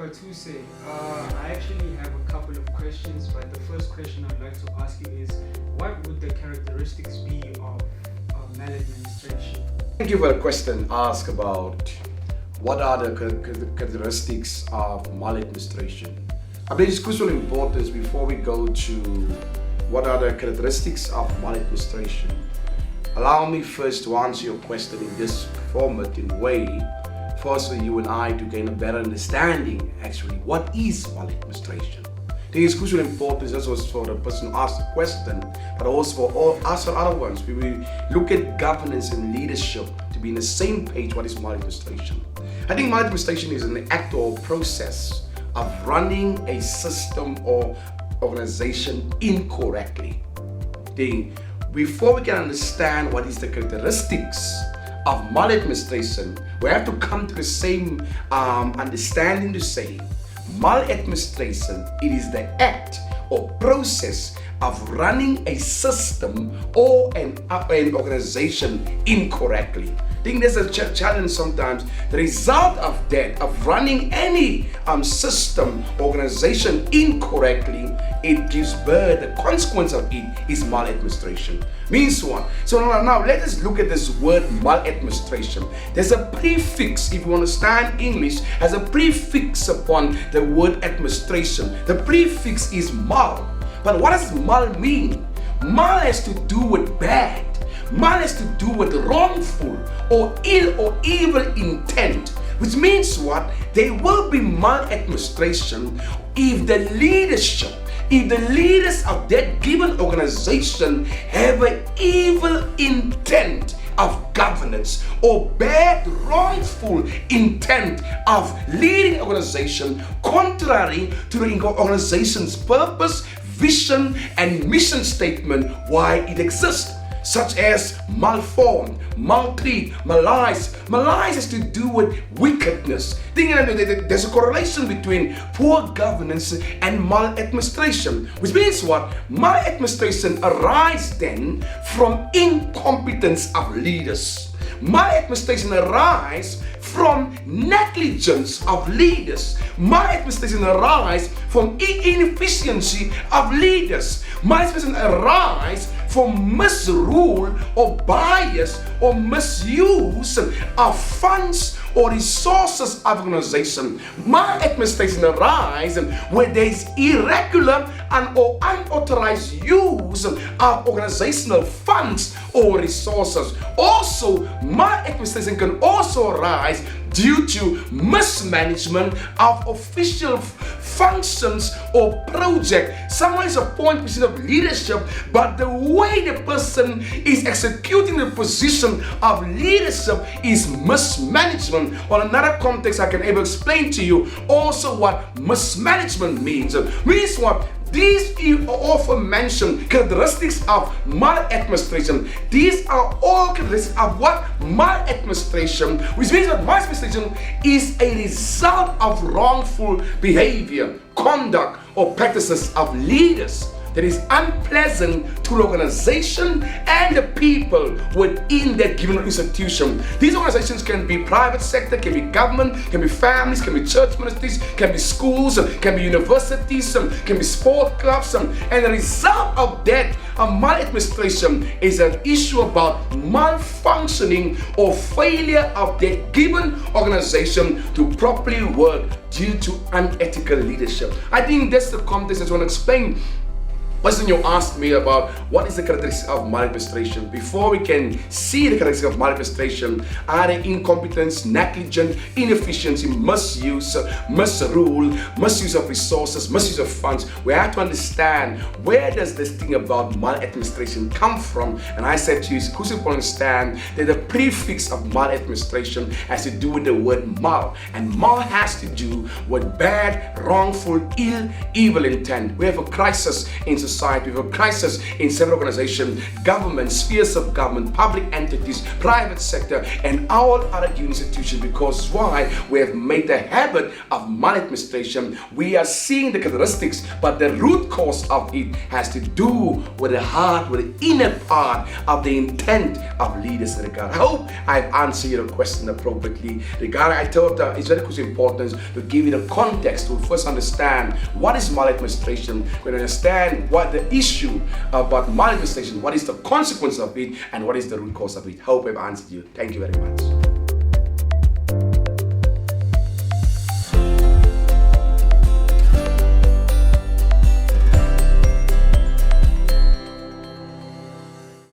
Fatuse. I actually have a couple of questions, but the first question I'd like to ask you is, what would the characteristics be of maladministration? Thank you for the question asked about what are the characteristics of maladministration. I believe it's crucial importance before we go to what are the characteristics of maladministration. Allow me first to answer your question in this format in way for you and I to gain a better understanding actually what is maladministration. I think it's crucial importance not just for the person who asked the question, but also for all us and other ones. We will look at governance and leadership to be in the same page what is maladministration. I think maladministration is an act or process of running a system or organization incorrectly. Before we can understand what is the characteristics of maladministration, we have to come to the same understanding to say maladministration, it is the act or process of running a system or an organization incorrectly. I think there's a challenge sometimes. The result of that, of running any system, organization incorrectly, it gives birth, the consequence of it is maladministration. Means what? So now let us look at this word maladministration. There's a prefix, if you understand English, has a prefix upon the word administration. The prefix is mal. But what does mal mean? Mal has to do with bad. Mal has to do with wrongful or ill or evil intent, which means what? There will be maladministration if the leadership, if the leaders of that given organization have an evil intent of governance or bad, wrongful intent of leading an organization contrary to the organization's purpose, vision, and mission statement why it exists, such as malformed, maltreat, malice. Malice has to do with wickedness. There's a correlation between poor governance and maladministration, which means what? Maladministration arises then from incompetence of leaders. Maladministration arises from negligence of leaders. Maladministration arises from inefficiency of leaders. Maladministration arises from misrule or bias or misuse of funds or resources of organization. Maladministration arises where there is irregular and or unauthorized use of organizational funds or resources. Also, maladministration can also arise due to mismanagement of official functions or project. Someone is appointed position of leadership, but the way the person is executing the position of leadership is mismanagement. On another context, I can able explain to you also what mismanagement means. Means what? These often mentioned characteristics of maladministration. These are all characteristics of what? Maladministration, which means that maladministration is a result of wrongful behavior, conduct, or practices of leaders that is unpleasant to the organization and the people within that given institution. These organizations can be private sector, can be government, can be families, can be church ministries, can be schools, can be universities, can be sport clubs, and the result of that maladministration is an issue about malfunctioning or failure of that given organization to properly work due to unethical leadership. I think that's the context I just want to explain. When you ask me about what is the characteristic of maladministration, before we can see the characteristic of maladministration, are the incompetence, negligence, inefficiency, misuse, misrule, misuse of resources, misuse of funds. We have to understand where does this thing about maladministration come from. And I said to you, it's crucial to understand that the prefix of maladministration has to do with the word mal, and mal has to do with bad, wrongful, ill, evil intent. We have a crisis in society. We have a crisis in several organizations, government, spheres of government, public entities, private sector, and all other institutions. Because why? We have made a habit of maladministration. We are seeing the characteristics, but the root cause of it has to do with the heart, with the inner part of the intent of leaders. Regard, I hope I've answered your question appropriately. Regard, I thought it's very important to give you the context to first understand what is maladministration, when you understand what the issue about maladministration, what is the consequence of it, and what is the root cause of it. Hope I've answered you. Thank you very much.